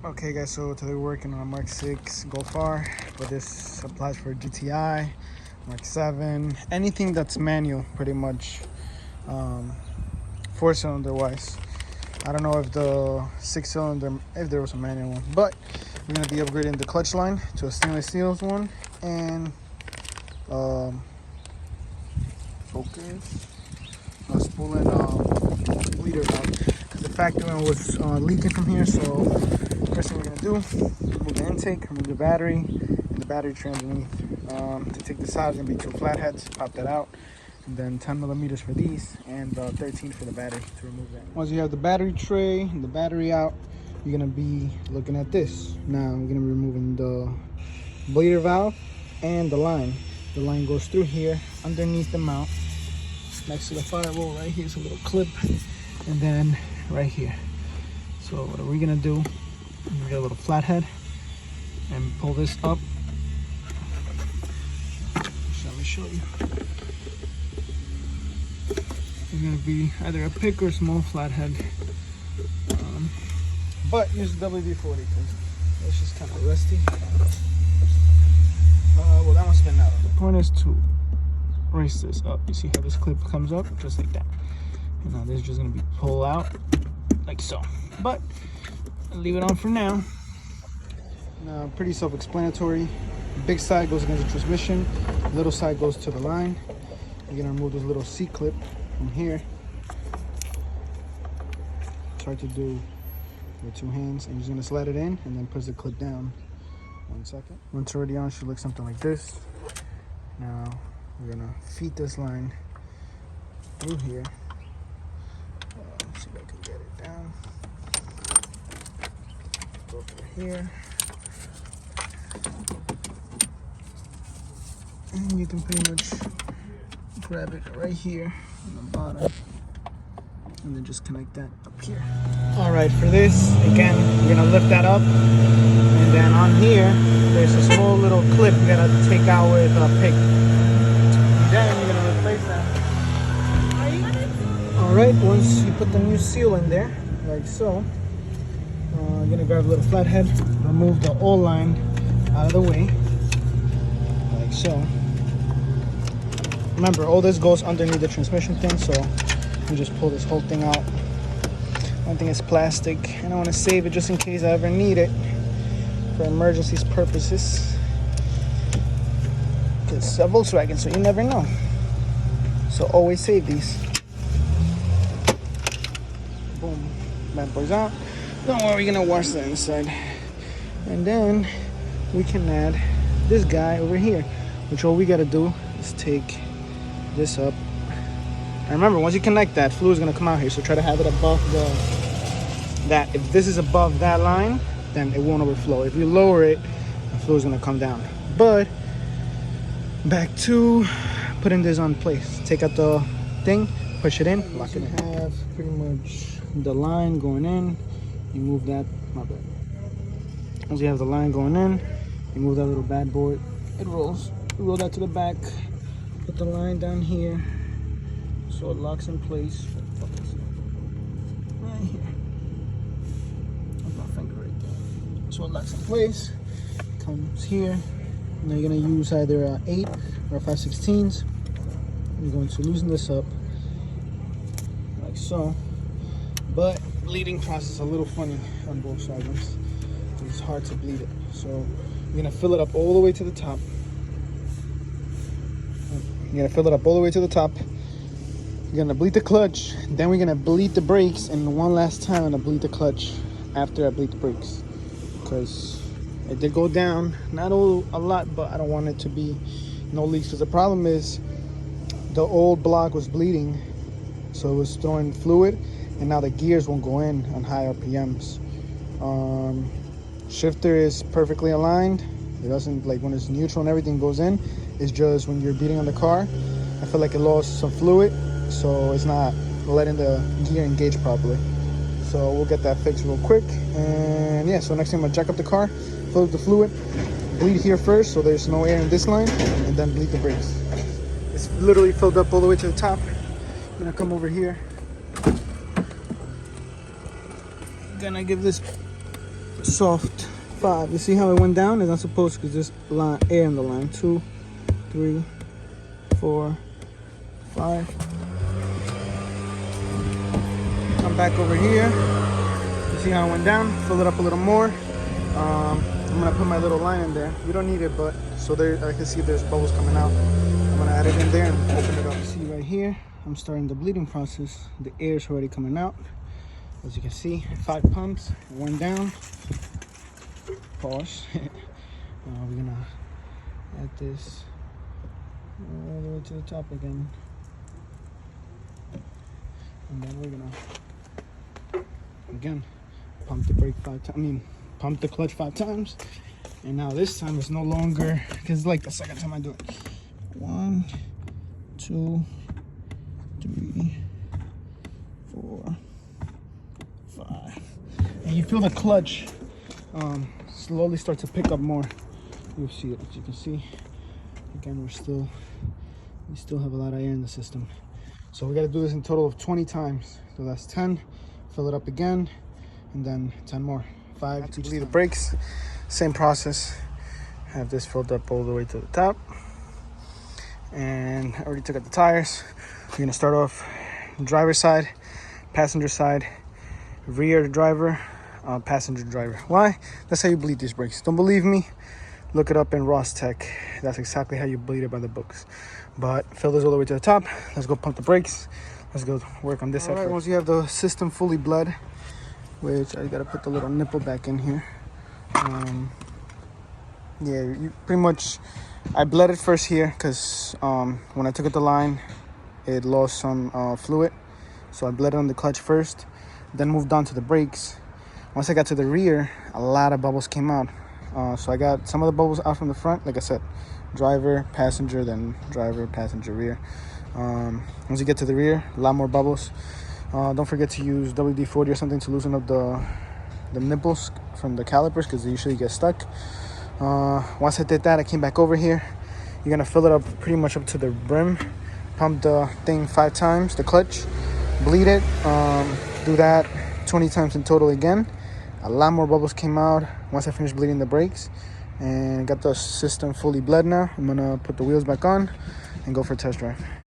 Okay guys, so today we're working on a Mk6 Golf R, but this applies for GTI, Mk7, anything that's manual pretty much, 4-cylinder wise. I don't know if the 6-cylinder, if there was a manual one, but we're going to be upgrading the clutch line to a stainless steel one, and focus, spool and bleeder valve, because the factory one was leaking from here. So first thing we're going to do, remove the intake, remove the battery, and the battery tray underneath. To take this out, it's going to be 2 flatheads, pop that out, and then 10 millimeters for these, and 13 for the battery to remove that. Once you have the battery tray and the battery out, you're going to be looking at this. Now we're going to be removing the bleeder valve and the line. The line goes through here, underneath the mount, next to the firewall. Right here's a little clip, and then right here. So what are we going to do? We get a little flathead and pull this up. So let me show you. It's going to be either a pick or a small flathead, but use the WD-40 because it's just kind of rusty. Well, that must have been out. The point is to raise this up. You see how this clip comes up just like that, and now this is just going to be pulled out like so, but I'll leave it on for now. Pretty self-explanatory. Big side goes against the transmission, little side goes to the line. You're gonna remove this little C-clip from here. It's hard to do with 2 hands, and you're just gonna slide it in and then push the clip down. 1 second. Once it's already on, it should look something like this. Now we're gonna feed this line through here. See if I can get it down. Go through here. And you can pretty much grab it right here on the bottom and then just connect that up here. All right, for this, again, we're gonna lift that up, and then on here there's a small little clip you gotta take out with a pick. Then you're gonna replace that. All right, once you put the new seal in there, like so, I'm gonna grab a little flathead, remove the oil line out of the way, like so. Remember, all this goes underneath the transmission thing, so you just pull this whole thing out. One thing is plastic, and I want to save it just in case I ever need it for emergencies purposes. Because it's a Volkswagen, so you never know. So always save these. Boom, bad boys out. Don't worry, we're gonna wash the inside, and then we can add this guy over here. Which all we gotta do is take this up. And remember, once you connect that, fluid is gonna come out here, so try to have it above that. If this is above that line, then it won't overflow. If you lower it, the fluid is gonna come down. But back to putting this on place. Take out the thing, push it in, lock it in. You have pretty much the line going in. You move that, my bad. Once you have the line going in, you move that little bad boy. It rolls. You roll that to the back. Put the line down here so it locks in place. Right here. That's my finger right there. So it locks in place. Comes here. Now you're gonna use either 8 or 5/16. You're going to loosen this up like so. But bleeding process is a little funny on both sides. It's hard to bleed it. So you're gonna fill it up all the way to the top. You're gonna fill it up all the way to the top. You're gonna bleed the clutch, then we're gonna bleed the brakes, and one last time I'm gonna bleed the clutch after I bleed the brakes, because it did go down, not a lot, but I don't want it to be no leaks, because the problem is the old block was bleeding, so it was throwing fluid, and now the gears won't go in on high RPMs. Shifter is perfectly aligned. It doesn't, like when it's neutral and everything goes in. It's just when you're beating on the car, I feel like it lost some fluid, so it's not letting the gear engage properly. So we'll get that fixed real quick. And yeah, so next time I'm gonna jack up the car, fill up the fluid, bleed here first so there's no air in this line, and then bleed the brakes. It's literally filled up all the way to the top. I'm gonna come over here. Gonna give this soft 5. You see how it went down? It's not supposed to, because there's line, air in the line. 2, 3, 4, 5. Come back over here. You see how it went down? Fill it up a little more. I'm gonna put my little line in there. We don't need it, but so there I can see there's bubbles coming out. I'm gonna add it in there and open it up. You see right here, I'm starting the bleeding process. The air is already coming out. As you can see, 5 pumps, 1 down. Pause. We're gonna add this all the way to the top again. And then we're gonna, again, pump the brake 5 times. Pump the clutch 5 times. And now this time it's no longer, because it's like the second time I do it. 1, 2, 3, 4, 5. And you feel the clutch slowly start to pick up more. You'll see it, as you can see. Again, we still have a lot of air in the system. So we got to do this in total of 20 times. So that's 10. Fill it up again, and then 10 more. 5 to bleed the brakes. Same process. Have this filled up all the way to the top. And I already took out the tires. We're gonna start off driver side, passenger side, rear driver, passenger driver. Why? That's how you bleed these brakes. Don't believe me? Look it up in Ross Tech. That's exactly how you bleed it by the books. But fill this all the way to the top. Let's go pump the brakes. Let's go work on this side. All right, once you have the system fully bled, which I gotta put the little nipple back in here. Yeah, you pretty much, I bled it first here because when I took it the line, it lost some fluid. So I bled it on the clutch first, then moved on to the brakes. Once I got to the rear, a lot of bubbles came out. So I got some of the bubbles out from the front, like I said, driver, passenger, then driver, passenger, rear. Once you get to the rear, a lot more bubbles. Don't forget to use WD-40 or something to loosen up the nipples from the calipers, because they usually get stuck. Once I did that, I came back over here. You're gonna fill it up pretty much up to the brim. Pump the thing 5 times, the clutch, bleed it. Do that 20 times in total again. A lot more bubbles came out once I finished bleeding the brakes, and got the system fully bled now. I'm gonna put the wheels back on and go for a test drive.